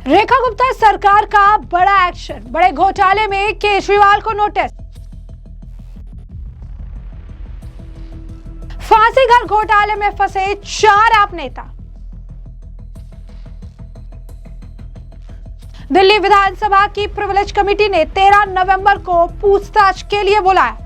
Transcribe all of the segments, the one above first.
रेखा गुप्ता सरकार का बड़ा एक्शन, बड़े घोटाले में केजरीवाल को नोटिस। फांसी घर घोटाले में फंसे 4 आप नेता। दिल्ली विधानसभा की प्रिविलेज कमेटी ने 13 नवंबर को पूछताछ के लिए बुलाया।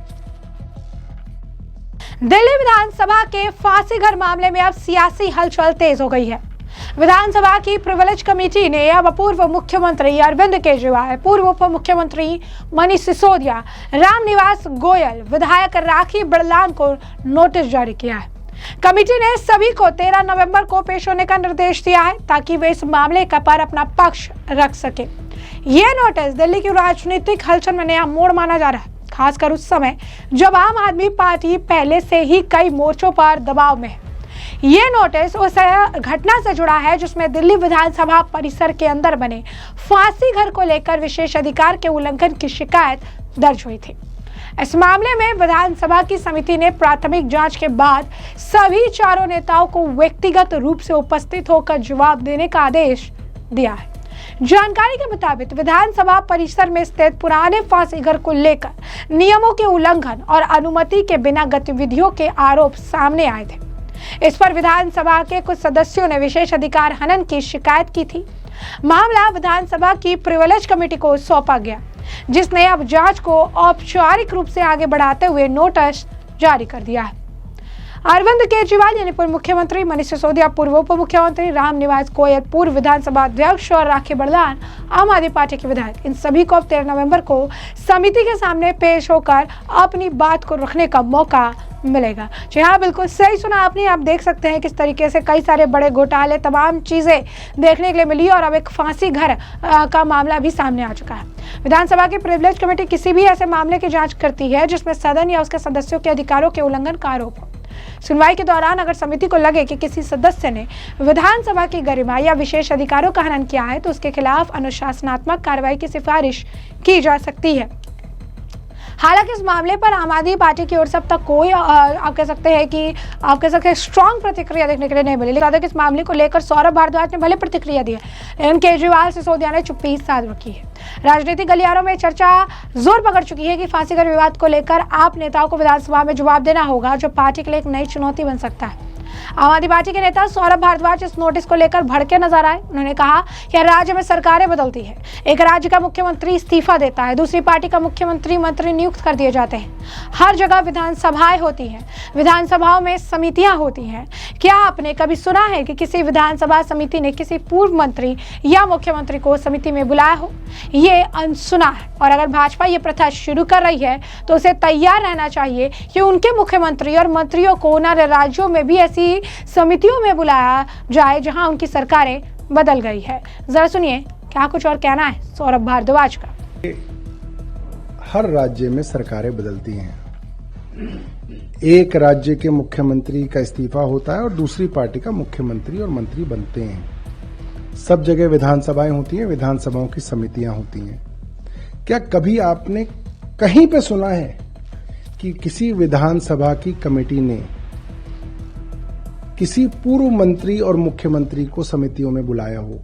दिल्ली विधानसभा के फांसी घर मामले में अब सियासी हलचल तेज हो गई है। विधानसभा की प्रिविलेज कमेटी ने अब पूर्व मुख्यमंत्री अरविंद केजरीवाल, पूर्व उप मुख्यमंत्री मनीष सिसोदिया, रामनिवास गोयल, विधायक राखी बिड़लान को नोटिस जारी किया है। कमेटी ने सभी को 13 नवंबर को पेश होने का निर्देश दिया है ताकि वे इस मामले का पर अपना पक्ष रख सके। ये नोटिस दिल्ली की राजनीतिक हलचल में नया मोड़ माना जा रहा है, खासकर उस समय जब आम आदमी पार्टी पहले से ही कई मोर्चों पर दबाव में है। ये नोटिस उस घटना से जुड़ा है जिसमें दिल्ली विधानसभा परिसर के अंदर बने फांसी घर को लेकर विशेष अधिकार के उल्लंघन की शिकायत दर्ज हुई थी। इस मामले में विधानसभा की समिति ने प्राथमिक जांच के बाद सभी 4 नेताओं को व्यक्तिगत रूप से उपस्थित होकर जवाब देने का आदेश दिया है। जानकारी के मुताबिक विधानसभा परिसर में स्थित पुराने फांसी घर को लेकर नियमों के उल्लंघन और अनुमति के बिना गतिविधियों के आरोप सामने आए थे। इस पर विधानसभा के कुछ सदस्यों ने विशेष अधिकार हनन की शिकायत की थी। मामला विधानसभा की प्रिविलेज कमेटी को सौंपा गया, जिसने अब जांच को औपचारिक रूप से आगे बढ़ाते हुए नोटिस जारी कर दिया है। अरविंद केजरीवाल यानी पूर्व मुख्यमंत्री मनीष सिसोदिया, पूर्व उप मुख्यमंत्री रामनिवास गोयल, पूर्व विधानसभा अध्यक्ष और राखी बिड़लान आम आदमी पार्टी के विधायक, इन सभी को अब 13 नवंबर को समिति के सामने पेश होकर अपनी बात को रखने का मौका मिलेगा। जी हाँ, बिल्कुल सही सुना आपने। आप देख सकते हैं किस तरीके से कई सारे बड़े घोटाले, तमाम चीजें देखने के लिए मिली और अब एक फांसी घर का मामला भी सामने आ चुका है। विधानसभा की प्रिविलेज कमेटी किसी भी ऐसे मामले की जांच करती है जिसमें सदन या उसके सदस्यों के अधिकारों के उल्लंघन का आरोप हो। सुनवाई के दौरान अगर समिति को लगे कि किसी सदस्य ने विधानसभा की गरिमा या विशेष अधिकारों का हनन किया है तो उसके खिलाफ अनुशासनात्मक कार्रवाई की सिफारिश की जा सकती है। हालांकि इस मामले पर आम आदमी पार्टी की ओर से अब तक कोई आप कह सकते हैं स्ट्रॉन्ग प्रतिक्रिया देखने के लिए नहीं मिली। लेकिन इस मामले को लेकर सौरभ भारद्वाज ने भले प्रतिक्रिया दी है, लेकिन केजरीवाल सिसोदिया ने चुप्पी साध रखी है। राजनीतिक गलियारों में चर्चा जोर पकड़ चुकी है कि फांसी घर विवाद को लेकर आप नेताओं को विधानसभा में जवाब देना होगा, जो पार्टी के लिए एक नई चुनौती बन सकता है। आम आदमी पार्टी के नेता सौरभ भारद्वाज इस नोटिस को लेकर भड़के नजर आए। उन्होंने कहा कि राज्य में सरकारें बदलती है, एक राज्य का मुख्यमंत्री इस्तीफा देता है, दूसरी पार्टी का मुख्यमंत्री मंत्री नियुक्त कर दिए जाते हैं। हर जगह विधानसभाएं होती हैं, विधानसभाओं में समितियां होती हैं। क्या आपने कभी सुना है कि किसी विधानसभा समिति ने किसी पूर्व मंत्री या मुख्यमंत्री को समिति में बुलाया हो? ये अनसुना है और अगर भाजपा ये प्रथा शुरू कर रही है तो उसे तैयार रहना चाहिए कि उनके मुख्यमंत्री और मंत्रियों को उन राज्यों में भी ऐसी समितियों में बुलाया जाए जहां उनकी सरकारें बदल गई है। जरा सुनिए क्या कुछ और कहना है सौरभ भारद्वाज का। हर राज्य में सरकारें बदलती हैं। एक राज्य के मुख्यमंत्री का इस्तीफा होता है और दूसरी पार्टी का मुख्यमंत्री और मंत्री बनते हैं। सब जगह विधानसभाएं होती हैं, विधानसभाओं की समितियां होती हैं। क्या कभी आपने कहीं पे सुना है कि किसी विधानसभा की कमेटी ने किसी पूर्व मंत्री और मुख्यमंत्री को समितियों में बुलाया हो?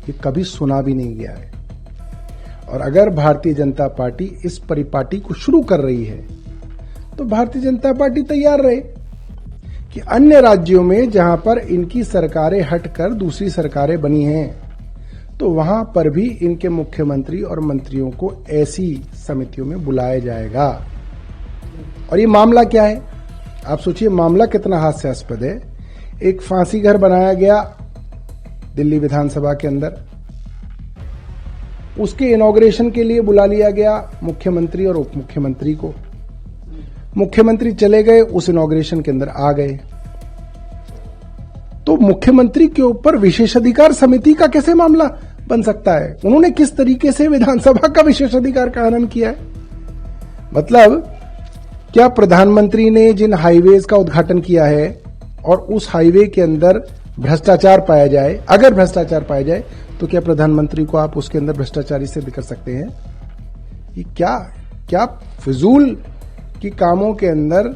ये कभी सुना भी नहीं गया है। और अगर भारतीय जनता पार्टी इस परिपाटी को शुरू कर रही है तो भारतीय जनता पार्टी तैयार रहे कि अन्य राज्यों में जहां पर इनकी सरकारें हटकर दूसरी सरकारें बनी हैं तो वहां पर भी इनके मुख्यमंत्री और मंत्रियों को ऐसी समितियों में बुलाया जाएगा। और ये मामला क्या है? आप सोचिए मामला कितना हास्यास्पद है। एक फांसी घर बनाया गया दिल्ली विधानसभा के अंदर, उसके इनॉग्रेशन के लिए बुला लिया गया मुख्यमंत्री और उप मुख्यमंत्री को। मुख्यमंत्री चले गए, उस इनॉग्रेशन के अंदर आ गए, तो मुख्यमंत्री के ऊपर विशेषाधिकार समिति का कैसे मामला बन सकता है? उन्होंने किस तरीके से विधानसभा का विशेषाधिकार का हनन किया है? मतलब क्या प्रधानमंत्री ने जिन हाईवेज का उद्घाटन किया है और उस हाईवे के अंदर भ्रष्टाचार पाया जाए, अगर भ्रष्टाचार पाया जाए तो क्या प्रधानमंत्री को आप उसके अंदर भ्रष्टाचारी सिद्ध कर सकते हैं? ये क्या फिजूल की कामों के अंदर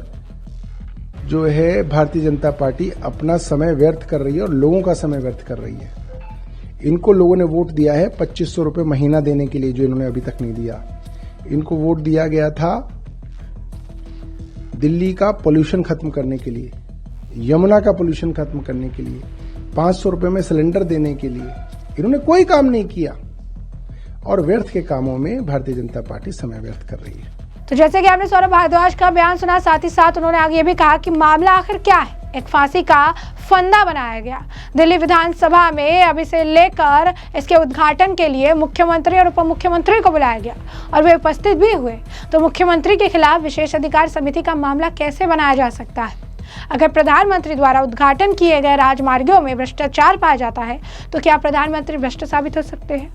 जो है भारतीय जनता पार्टी अपना समय व्यर्थ कर रही है और लोगों का समय व्यर्थ कर रही है। इनको लोगों ने वोट दिया है 2500 रुपये महीना देने के लिए, जो इन्होंने अभी तक नहीं दिया। इनको वोट दिया गया था दिल्ली का पोल्यूशन खत्म करने के लिए, यमुना का पोल्यूशन खत्म करने के लिए, 500 रुपये में सिलेंडर देने के लिए। इन्होंने कोई काम नहीं किया और व्यर्थ के कामों में भारतीय जनता पार्टी समय व्यर्थ कर रही है। तो जैसे कि आपने सौरभ भारद्वाज का बयान सुना, साथ ही साथ उन्होंने आगे ये भी कहा कि मामला आखिर क्या है, एक फांसी का फंदा बनाया गया। दिल्ली विधानसभा में अब इसे लेकर इसके उद्घाटन के लिए मुख्यमंत्री और उप मुख्यमंत्री को बुलाया गया और वे उपस्थित भी हुए। तो मुख्यमंत्री के खिलाफ विशेष अधिकार समिति का मामला कैसे बनाया जा सकता है? अगर प्रधानमंत्री द्वारा उद्घाटन किए गए राजमार्गों में भ्रष्टाचार पाया जाता है तो क्या प्रधानमंत्री भ्रष्ट साबित हो सकते हैं?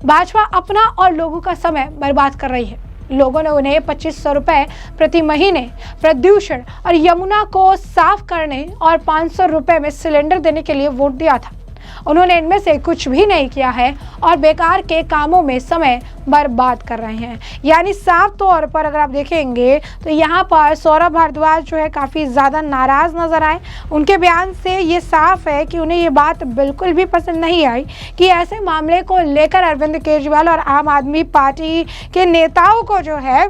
भाजपा अपना और लोगों का समय बर्बाद कर रही है। लोगों ने उन्हें 2500 रुपए प्रति महीने प्रदूषण और यमुना को साफ करने और 500 रुपए में सिलेंडर देने के लिए वोट दिया था। उन्होंने इनमें से कुछ भी नहीं किया है और बेकार के कामों में समय बर्बाद कर रहे हैं। यानी साफ तौर पर अगर आप देखेंगे तो यहाँ पर सौरभ भारद्वाज जो है काफ़ी ज़्यादा नाराज़ नजर आए। उनके बयान से ये साफ है कि उन्हें ये बात बिल्कुल भी पसंद नहीं आई कि ऐसे मामले को लेकर अरविंद केजरीवाल और आम आदमी पार्टी के नेताओं को जो है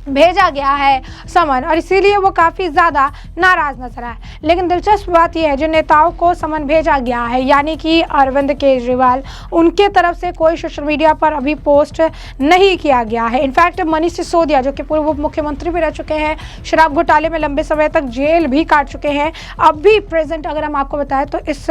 भेजा गया है समन, और इसीलिए वो काफ़ी ज़्यादा नाराज़ नजर आए। लेकिन दिलचस्प बात यह है, जो नेताओं को समन भेजा गया है यानी कि अरविंद केजरीवाल, उनके तरफ से कोई सोशल मीडिया पर अभी पोस्ट नहीं किया गया है। इनफैक्ट मनीष सिसोदिया, जो कि पूर्व उप मुख्यमंत्री भी रह चुके हैं, शराब घोटाले में लंबे समय तक जेल भी काट चुके हैं, अब भी प्रेजेंट अगर हम आपको बताएं तो इस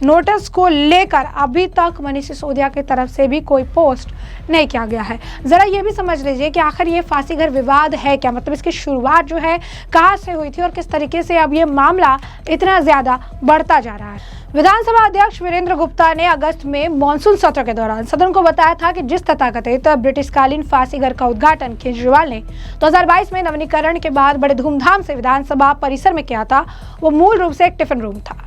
नोटिस को लेकर अभी तक मनीष सिसोदिया की तरफ से भी कोई पोस्ट नहीं किया गया है। ज़रा ये भी समझ लीजिए कि आखिर ये फांसी घर विवाद है क्या, मतलब इसकी शुरुआत जो है कहां से हुई थी और किस तरीके से अब ये मामला इतना ज्यादा बढ़ता जा रहा है। विधानसभा अध्यक्ष वीरेंद्र गुप्ता ने अगस्त में मॉनसून सत्र के दौरान सदन को बताया था कि जिस तथाकथित ब्रिटिशकालीन फांसी घर का उद्घाटन केजरीवाल ने 2022 में नवीनीकरण के बाद बड़े धूमधाम से विधानसभा परिसर में किया था, वो मूल रूप से एक टिफिन रूम था।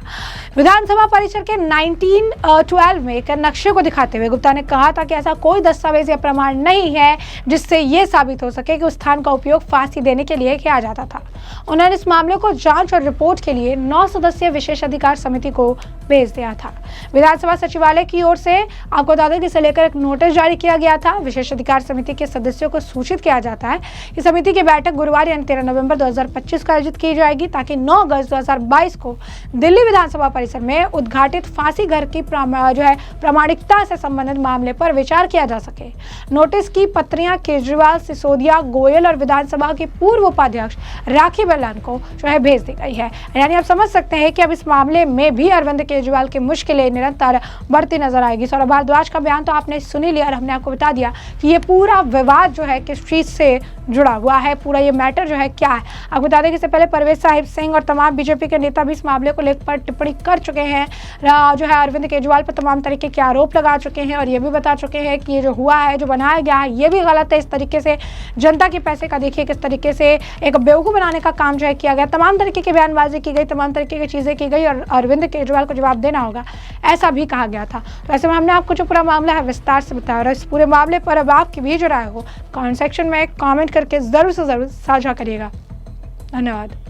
विधानसभा परिसर के 1912 में एक नक्शे को दिखाते हुए गुप्ता ने कहा था कि ऐसा कोई दस्तावेज या प्रमाण नहीं है जिससे ये साबित हो सके कि उस स्थान का उपयोग फांसी देने के लिए किया जाता था। उन्होंने इस मामले को जांच और रिपोर्ट के लिए 9 सदस्यीय विशेष अधिकार समिति को भेज दिया था। विधानसभा सचिवालय की ओर से आपको बता दें कि इसे लेकर एक नोटिस जारी किया गया था। विशेष अधिकार समिति के सदस्यों को सूचित किया जाता है कि समिति की बैठक गुरुवार यानी 13 नवंबर 2025 को आयोजित की जाएगी ताकि 9 अगस्त 2022 को दिल्ली विधानसभा परिसर में उद्घाटित फांसी घर की प्रामाणिकता से संबंधित मामले पर विचार किया जा सके। नोटिस की प्रतियां केजरीवाल, सिसोदिया, गोयल और विधानसभा के पूर्व उपाध्यक्ष राखी बल्लान को जो है भेज दी गई है। यानी आप समझ सकते हैं कि अब इस मामले में भी अरविंद केजरीवाल की मुश्किलें निरंतर बढ़ती नजर आएगी। सौरभ भारद्वाज का बयान तो आपने सुन ही लिया और हमने आपको बता दिया कि ये पूरा विवाद जो है किस चीज से जुड़ा हुआ है, पूरा ये मैटर जो है क्या है। आपको बता दें कि इससे पहले परवेज साहिब सिंह और तमाम बीजेपी के नेता भी इस मामले को लेकर टिप्पणी कर चुके हैं, जो है अरविंद केजरीवाल पर तमाम तरीके के आरोप लगा चुके हैं और ये भी बता चुके हैं कि ये जो हुआ है, जो बनाया गया है, ये भी गलत है। इस तरीके से जनता के पैसे का देखिए किस तरीके से एक बेवकूफ़ बनाने का काम जो है किया गया। तमाम तरीके की बयानबाजी की गई, तमाम तरीके की चीज़ें की गई और अरविंद केजरीवाल को जवाब देना होगा, ऐसा भी कहा गया था। तो ऐसे में हमने आपको जो पूरा मामला है विस्तार से बताया और इस पूरे मामले पर अब आपकी भी जो राय हो कमेंट सेक्शन में कमेंट करके ज़रूर से ज़रूर साझा करिएगा। धन्यवाद।